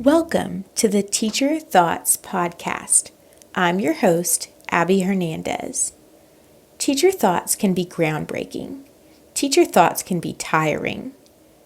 Welcome to the Teacher Thoughts Podcast. I'm your host, Abby Hernandez. Teacher thoughts can be groundbreaking. Teacher thoughts can be tiring.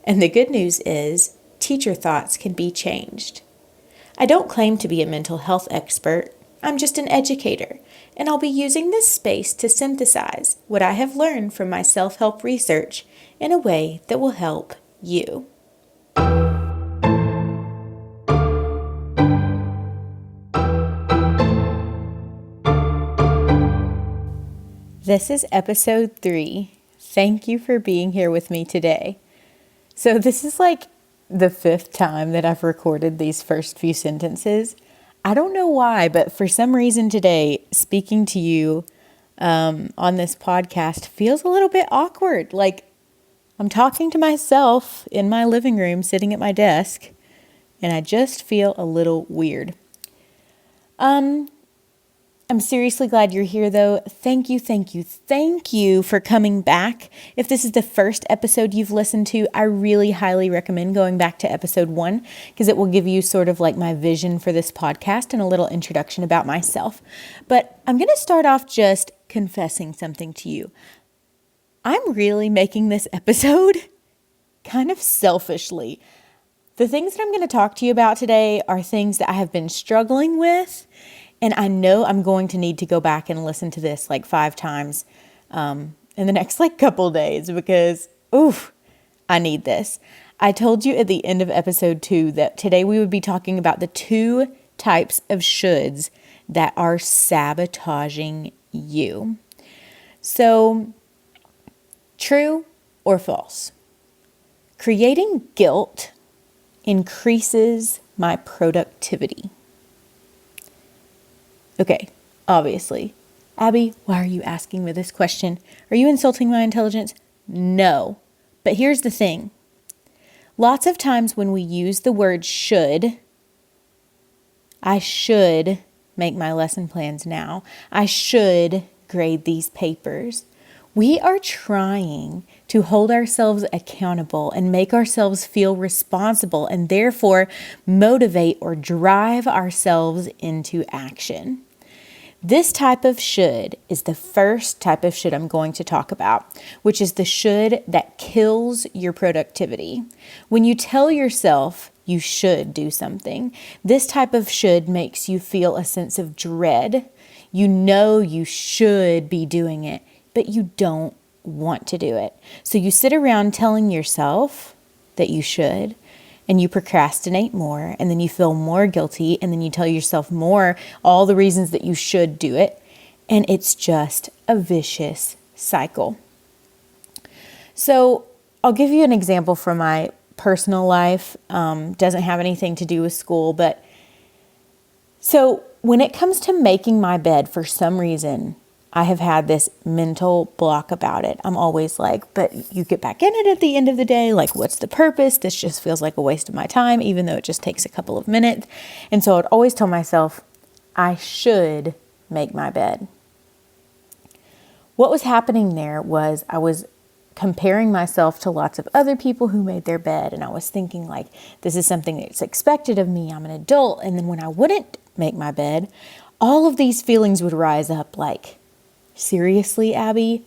And the good news is, teacher thoughts can be changed. I don't claim to be a mental health expert. I'm just an educator, and I'll be using this space to synthesize what I have learned from my self-help research in a way that will help you. This is episode 3. Thank you for being here with me today. So this is like the 5th time that I've recorded these first few sentences. I don't know why, but for some reason today, speaking to you on this podcast feels a little bit awkward. Like I'm talking to myself in my living room, sitting at my desk, and I just feel a little weird. I'm seriously glad you're here though. Thank you for coming back. If this is the first episode you've listened to, I really highly recommend going back to episode 1 because it will give you sort of like my vision for this podcast and a little introduction about myself. But I'm going to start off just confessing something to you. I'm really making this episode kind of selfishly. The things that I'm going to talk to you about today are things that I have been struggling with. And I know I'm going to need to go back and listen to this like 5 times in the next like couple days because, I need this. I told you at the end of episode 2 that today we would be talking about the 2 types of shoulds that are sabotaging you. So, true or false? Creating guilt increases my productivity. Okay, obviously. Abby, why are you asking me this question? Are you insulting my intelligence? No. But here's the thing. Lots of times when we use the word should, I should make my lesson plans now. I should grade these papers. We are trying to hold ourselves accountable and make ourselves feel responsible and therefore motivate or drive ourselves into action. This type of should is the first type of should I'm going to talk about, which is the should that kills your productivity. When you tell yourself you should do something, this type of should makes you feel a sense of dread. You know you should be doing it, but you don't want to do it. So you sit around telling yourself that you should, and you procrastinate more, and then you feel more guilty, and then you tell yourself more, all the reasons that you should do it, and it's just a vicious cycle. So I'll give you an example from my personal life. Doesn't have anything to do with school, but so when it comes to making my bed, for some reason, I have had this mental block about it. I'm always like, but you get back in it at the end of the day. Like, what's the purpose? This just feels like a waste of my time, even though it just takes a couple of minutes. And so I'd always tell myself, I should make my bed. What was happening there was I was comparing myself to lots of other people who made their bed. And I was thinking like, this is something that's expected of me. I'm an adult. And then when I wouldn't make my bed, all of these feelings would rise up like, seriously, Abby,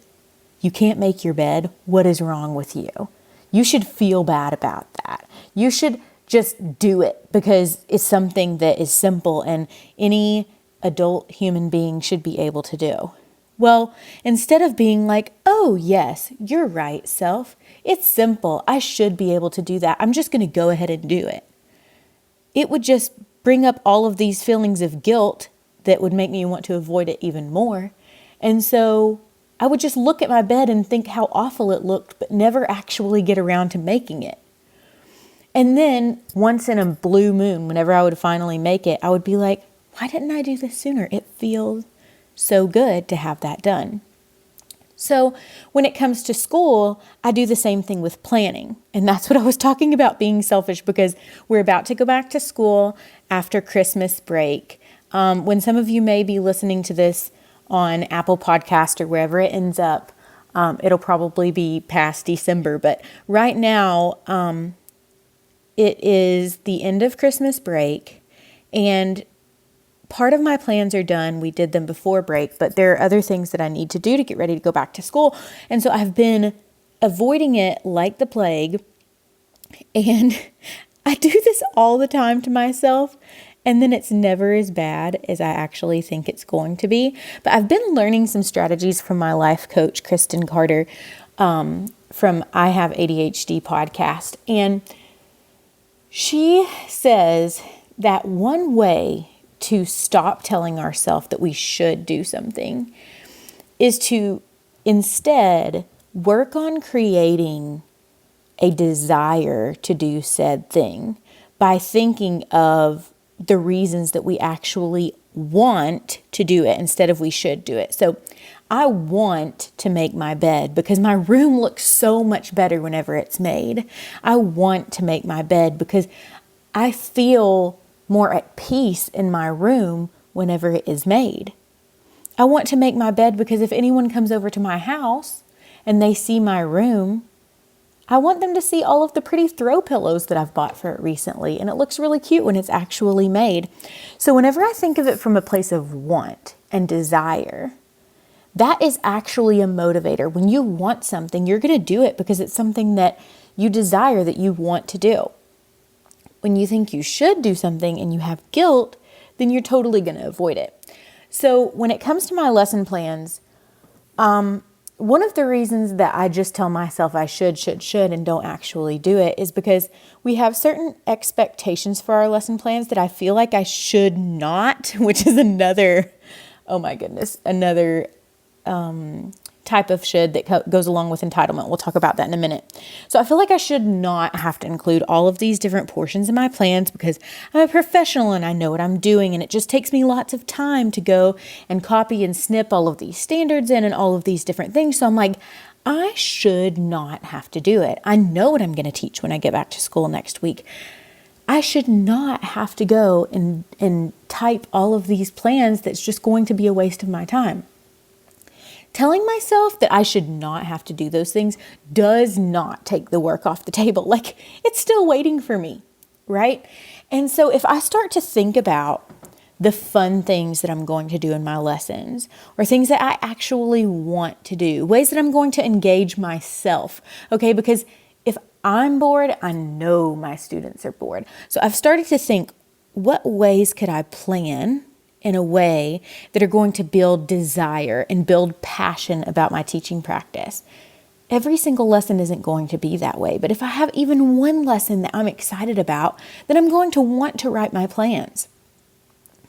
you can't make your bed. What is wrong with you? You should feel bad about that. You should just do it because it's something that is simple and any adult human being should be able to do. Well, instead of being like, oh yes, you're right, self. It's simple. I should be able to do that. I'm just going to go ahead and do it. It would just bring up all of these feelings of guilt that would make me want to avoid it even more. And so I would just look at my bed and think how awful it looked, but never actually get around to making it. And then once in a blue moon, whenever I would finally make it, I would be like, why didn't I do this sooner? It feels so good to have that done. So when it comes to school, I do the same thing with planning. And that's what I was talking about being selfish because we're about to go back to school after Christmas break. When some of you may be listening to this on Apple Podcast or wherever it ends up, it'll probably be past December. But right now, it is the end of Christmas break, and part of my plans are done. We did them before break, but there are other things that I need to do to get ready to go back to school. And so I've been avoiding it like the plague. And I do this all the time to myself. And then it's never as bad as I actually think it's going to be. But I've been learning some strategies from my life coach, Kristen Carter, from I Have ADHD podcast. And she says that one way to stop telling ourselves that we should do something is to instead work on creating a desire to do said thing by thinking of the reasons that we actually want to do it instead of we should do it. So I want to make my bed because my room looks so much better whenever it's made. I want to make my bed because I feel more at peace in my room whenever it is made. I want to make my bed because if anyone comes over to my house and they see my room, I want them to see all of the pretty throw pillows that I've bought for it recently, and it looks really cute when it's actually made. So whenever I think of it from a place of want and desire, that is actually a motivator. When you want something, you're going to do it because it's something that you desire, that you want to do. When you think you should do something and you have guilt, then you're totally going to avoid it. So when it comes to my lesson plans, one of the reasons that I just tell myself I should, and don't actually do it is because we have certain expectations for our lesson plans that I feel like I should not, which is another, oh my goodness, another type of should that goes along with entitlement. We'll talk about that in a minute. So I feel like I should not have to include all of these different portions in my plans because I'm a professional and I know what I'm doing, and it just takes me lots of time to go and copy and snip all of these standards in and all of these different things. So I'm like, I should not have to do it. I know what I'm going to teach when I get back to school next week. I should not have to go and type all of these plans that's just going to be a waste of my time. Telling myself that I should not have to do those things does not take the work off the table. Like, it's still waiting for me, right? And so if I start to think about the fun things that I'm going to do in my lessons, or things that I actually want to do, ways that I'm going to engage myself, okay? Because if I'm bored, I know my students are bored. So I've started to think, what ways could I plan in a way that are going to build desire and build passion about my teaching practice? Every single lesson isn't going to be that way, but if I have even one lesson that I'm excited about, then I'm going to want to write my plans.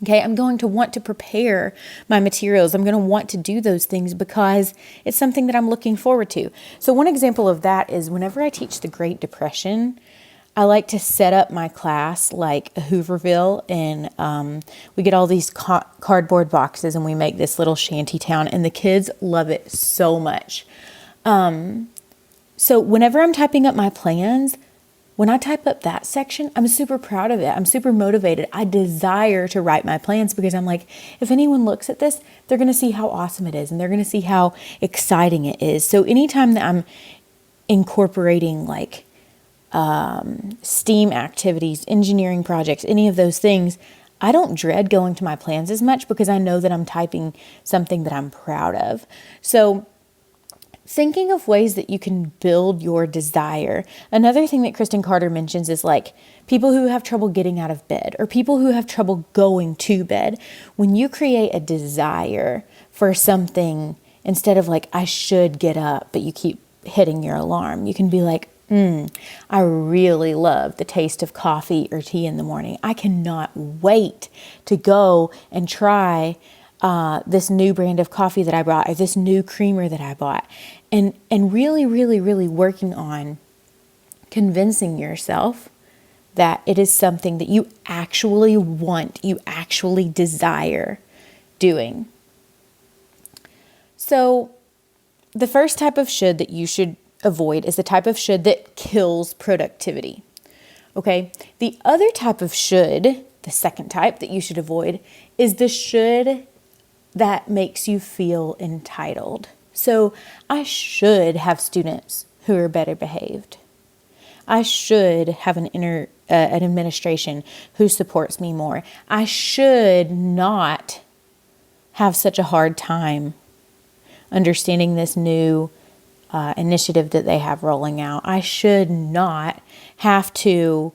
Okay, I'm going to want to prepare my materials. I'm going to want to do those things because it's something that I'm looking forward to. So one example of that is whenever I teach the Great Depression, I like to set up my class like a Hooverville, and we get all these cardboard boxes and we make this little shanty town, and the kids love it so much. So whenever I'm typing up my plans, when I type up that section, I'm super proud of it. I'm super motivated. I desire to write my plans because I'm like, if anyone looks at this, they're going to see how awesome it is and they're going to see how exciting it is. So anytime that I'm incorporating like STEAM activities, engineering projects, any of those things, I don't dread going to my plans as much because I know that I'm typing something that I'm proud of. So thinking of ways that you can build your desire. Another thing that Kristen Carter mentions is like people who have trouble getting out of bed or people who have trouble going to bed. When you create a desire for something, instead of like, I should get up, but you keep hitting your alarm, you can be like, I really love the taste of coffee or tea in the morning. I cannot wait to go and try this new brand of coffee that I bought, or this new creamer that I bought. And really, really, really working on convincing yourself that it is something that you actually want, you actually desire doing. So the first type of should that you should avoid is the type of should that kills productivity. Okay. The other type of should, the second type that you should avoid, is the should that makes you feel entitled. So I should have students who are better behaved. I should have an administration who supports me more. I should not have such a hard time understanding this new initiative that they have rolling out. I should not have to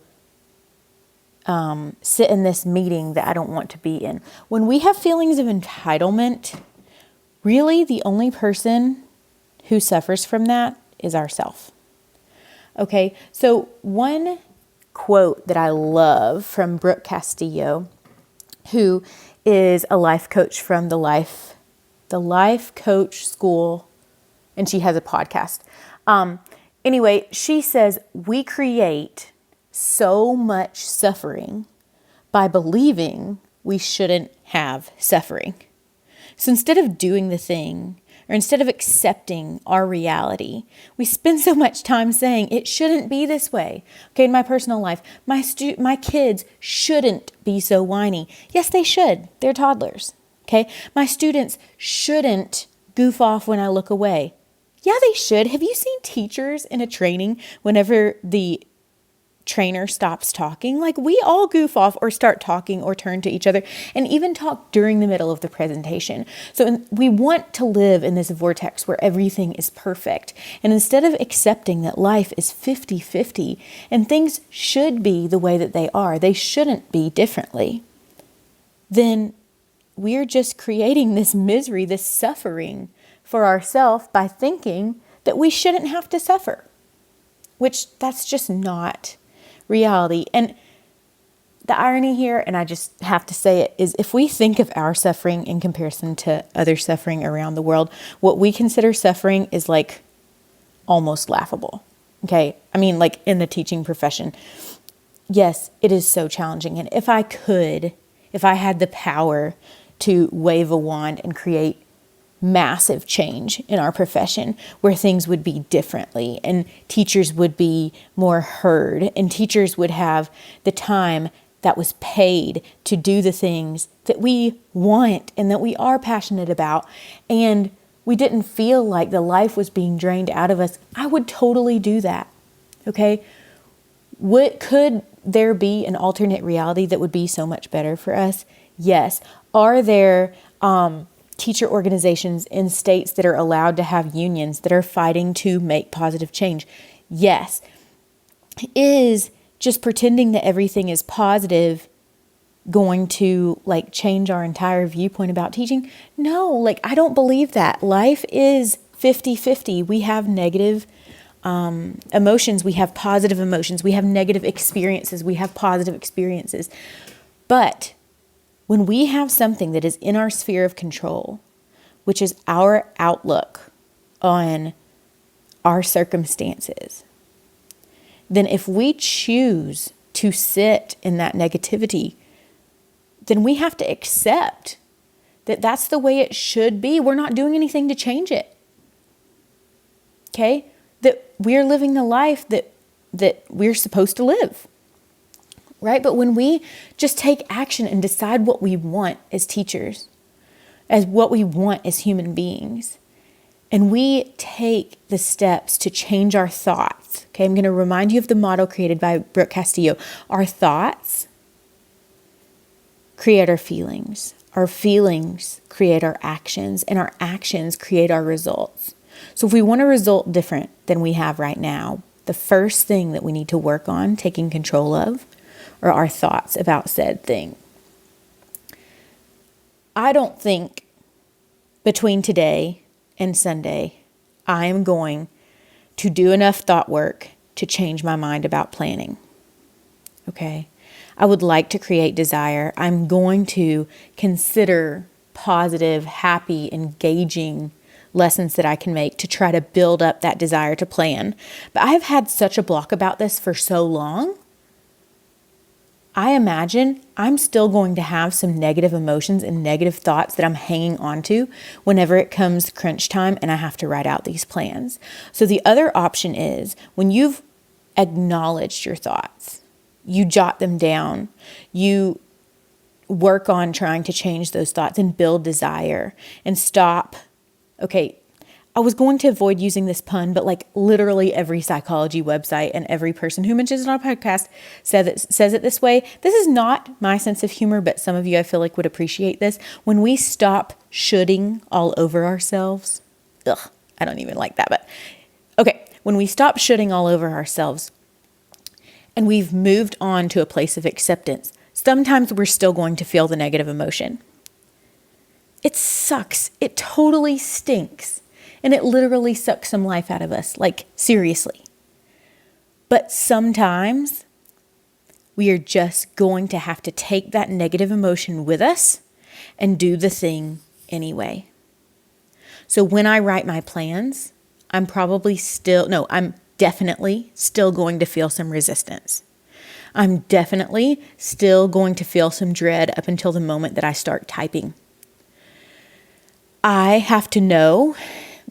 sit in this meeting that I don't want to be in. When we have feelings of entitlement, really the only person who suffers from that is ourself. Okay, so one quote that I love from Brooke Castillo, who is a life coach from the Life Coach School, and she has a podcast. Anyway, she says, we create so much suffering by believing we shouldn't have suffering. So instead of doing the thing, or instead of accepting our reality, we spend so much time saying it shouldn't be this way. Okay, in my personal life, my kids shouldn't be so whiny. Yes, they should. They're toddlers. Okay, my students shouldn't goof off when I look away. Yeah, they should. Have you seen teachers in a training whenever the trainer stops talking? Like, we all goof off or start talking or turn to each other and even talk during the middle of the presentation. So we want to live in this vortex where everything is perfect. And instead of accepting that life is 50-50 and things should be the way that they shouldn't be differently, then we're just creating this misery, this suffering for ourselves by thinking that we shouldn't have to suffer, which that's just not reality. And the irony here, and I just have to say it, is if we think of our suffering in comparison to other suffering around the world, what we consider suffering is like almost laughable. Okay. I mean, like in the teaching profession, yes, it is so challenging. And if I had the power to wave a wand and create massive change in our profession where things would be differently and teachers would be more heard and teachers would have the time that was paid to do the things that we want and that we are passionate about, and we didn't feel like the life was being drained out of us, I would totally do that. Okay? Could there be an alternate reality that would be so much better for us? Yes. Are there teacher organizations in states that are allowed to have unions that are fighting to make positive change? Yes. Is just pretending that everything is positive going to like change our entire viewpoint about teaching? No, like I don't believe that. Life is 50-50. We have negative emotions. We have positive emotions. We have negative experiences. We have positive experiences. But when we have something that is in our sphere of control, which is our outlook on our circumstances, then if we choose to sit in that negativity, then we have to accept that that's the way it should be. We're not doing anything to change it. Okay? That we're living the life that we're supposed to live. Right? But when we just take action and decide what we want as teachers, as what we want as human beings, and we take the steps to change our thoughts. Okay, I'm going to remind you of the motto created by Brooke Castillo. Our thoughts create our feelings create our actions, and our actions create our results. So if we want a result different than we have right now, the first thing that we need to work on taking control of or our thoughts about said thing. I don't think between today and Sunday, I am going to do enough thought work to change my mind about planning. Okay? I would like to create desire. I'm going to consider positive, happy, engaging lessons that I can make to try to build up that desire to plan. But I've had such a block about this for so long. I imagine I'm still going to have some negative emotions and negative thoughts that I'm hanging on to whenever it comes crunch time and I have to write out these plans. So the other option is when you've acknowledged your thoughts, you jot them down, you work on trying to change those thoughts and build desire and stop. Okay, I was going to avoid using this pun, but like literally every psychology website and every person who mentions it on a podcast says it this way. This is not my sense of humor, but some of you I feel like would appreciate this. When we stop shoulding all over ourselves, I don't even like that, but okay. When we stop shoulding all over ourselves and we've moved on to a place of acceptance, sometimes we're still going to feel the negative emotion. It sucks. It totally stinks. And it literally sucks some life out of us, like seriously. But sometimes we are just going to have to take that negative emotion with us and do the thing anyway. So when I write my plans, I'm definitely still going to feel some resistance. I'm definitely still going to feel some dread up until the moment that I start typing. I have to know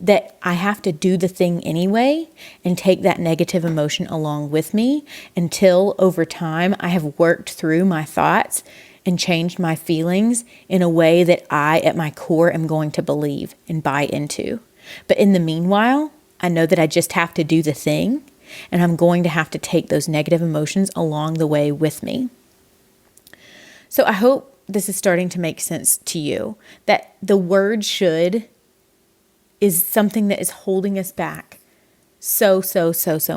that I have to do the thing anyway and take that negative emotion along with me until over time I have worked through my thoughts and changed my feelings in a way that I, at my core, am going to believe and buy into. But in the meanwhile, I know that I just have to do the thing, and I'm going to have to take those negative emotions along the way with me. So I hope this is starting to make sense to you, that the word should is something that is holding us back so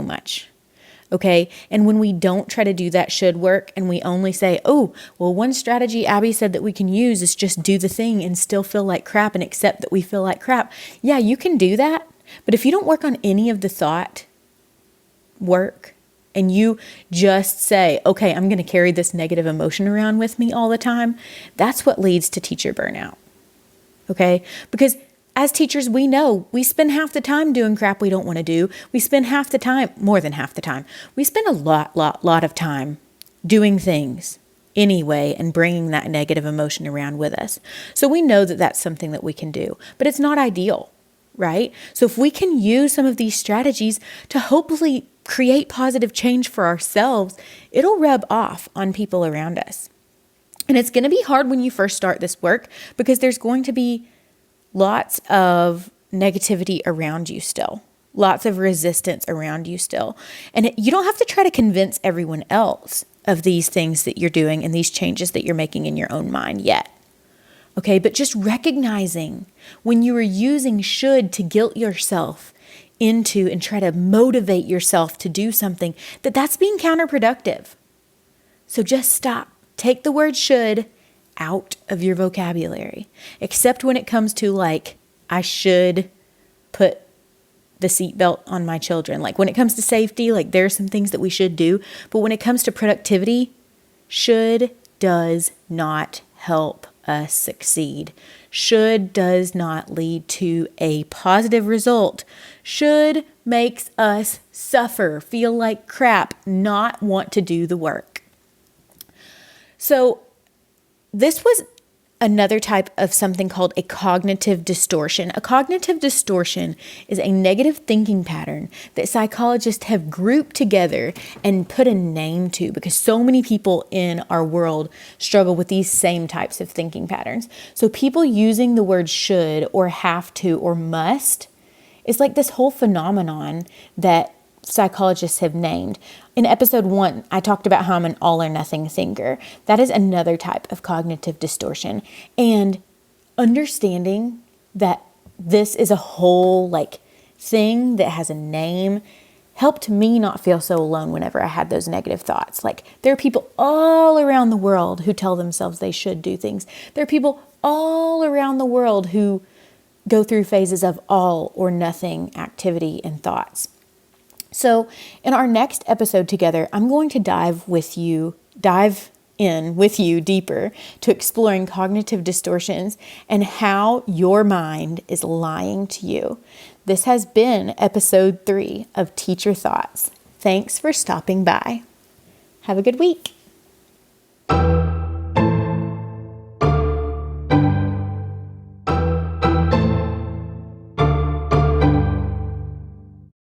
much. Okay. And when we don't try to do that should work and we only say, oh, well, one strategy Abby said that we can use is just do the thing and still feel like crap and accept that we feel like crap. Yeah, you can do that. But if you don't work on any of the thought work and you just say, okay, I'm going to carry this negative emotion around with me all the time, that's what leads to teacher burnout. Okay. Because as teachers, we know we spend half the time doing crap we don't want to do. We spend half the time, more than half the time. We spend a lot of time doing things anyway and bringing that negative emotion around with us. So we know that that's something that we can do, but it's not ideal, right? So if we can use some of these strategies to hopefully create positive change for ourselves, it'll rub off on people around us. And it's going to be hard when you first start this work because there's going to be lots of negativity around you still, lots of resistance around you still. And you don't have to try to convince everyone else of these things that you're doing and these changes that you're making in your own mind yet. Okay, but just recognizing when you are using should to guilt yourself into and try to motivate yourself to do something, that's being counterproductive. So just stop. Take the word should out of your vocabulary, except when it comes to like, I should put the seatbelt on my children. Like when it comes to safety, like there are some things that we should do. But when it comes to productivity, should does not help us succeed. Should does not lead to a positive result. Should makes us suffer, feel like crap, not want to do the work. So this was another type of something called a cognitive distortion. A cognitive distortion is a negative thinking pattern that psychologists have grouped together and put a name to because so many people in our world struggle with these same types of thinking patterns. So people using the word should or have to or must is like this whole phenomenon that psychologists have named. In episode 1, I talked about how I'm an all or nothing thinker. That is another type of cognitive distortion. And understanding that this is a whole like thing that has a name helped me not feel so alone whenever I had those negative thoughts. Like there are people all around the world who tell themselves they should do things. There are people all around the world who go through phases of all or nothing activity and thoughts. So in our next episode together, I'm going to dive in with you deeper to exploring cognitive distortions and how your mind is lying to you. This has been episode 3 of Teacher Thoughts. Thanks for stopping by. Have a good week.